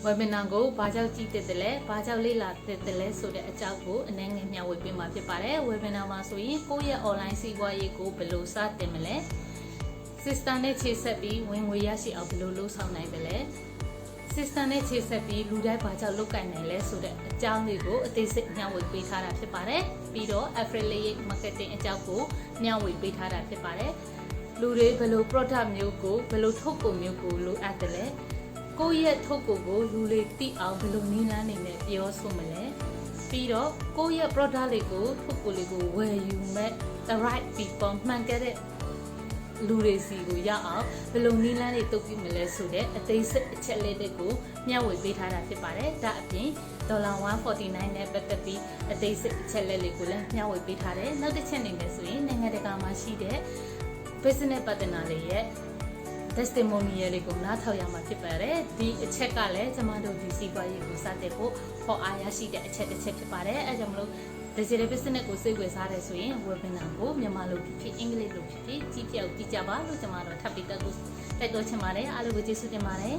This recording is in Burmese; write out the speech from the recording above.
webinar ကိုဘာကြောင့်ကြည့်တဲ့လဲဘာကြောင့်လေ့လာတဲ့လဲဆိုတဲ့အကြောင်းကိုအနည်းငယ်မျှဝေပေးမှာဖြစ်ပါတယ် webinar မှာဆိုရင်ကိုယ့်ရဲ့ online စီးပွားရေးကိုဘယ်လိုစတင်မလဲ system နဲ့ခြေဆက်ပြီးဝင်ငွေရရှိအောင်ဘယ်လိုလုပ်ဆောင်နိုင်တယ်လဲ system နဲ့ခြေဆက်ပြီးလူတိုင်းဘာကြောင့်လုပ်ကင်နိုင်လဲဆိုတဲ့အကြောင်းလေးကိုအသေးစိတ်မျှဝေပေးထားတာဖြစ်ပါတယ်ပြီးတော့ affiliate marketing အကြောင်းကိုမျှဝေပေးထားတာဖြစ်ပါတယ်လူတွေဘယ်လို product မျိုးကိုဘယ်လိုထုတ်ကုန်မျိုးကိုလိုအပ်တယ်လဲကိုယ့်ရဲ့ထုတ်ကုန်ကိုလူတွေသိအောင်ဘယ်လိုနည်းလမ်းတွေနဲ့ပြောဆိုမလဲပြီးတော့ကိုယ့်ရဲ့ product လေးကိုထုတ်ကုန်လေးကိုဝယ်ယူမဲ့ the right people မှန်တဲ့လူတွေစီကိုရအောင်ဘယ်လိုနည်းလမ်းတွေတုံ့ပြန်မလဲဆိုတဲ့အသေးစိတ်အချက်လေးတွေကိုမျှဝေပေးထားတာဖြစ်ပါတယ်ဒါအပြင်$149နဲ့ပတ်သက်ပြီးအသေးစိတ်အချက်လေးကိုလည်းမျှဝေပေးထားတယ်နောက်တစ်ချက်နေမယ်ဆိုရင်နိုင်ငံတကာမှာရှိတဲ့ business partner တွေရဲ့ testimonial တွေကိုနားထောင်ရမှာဖြစ်ပါတယ်ဒီအချက်ကလည်းကျွန်မတို့ဒီစီးပွားရေးကိုစတဲ့ဖို့ဟောအားရရှိတဲ့အချက်တစ်ချက်ဖြစ်ပါတယ်အဲကြောင့်မလို့ digital business ကိုစိတ်ဝင်စားတယ်ဆိုရင် webinar ကိုမြန်မာလိုဖြစ်အင်္ဂလိပ်လိုဖြစ်ကြည့်ကြပါလို့ကျွန်မတို့ထပ်ပြီးတက်လို့တိုက်တွန်းချင်ပါတယ်အားလုံးကိုကျေးဇူးတင်ပါတယ်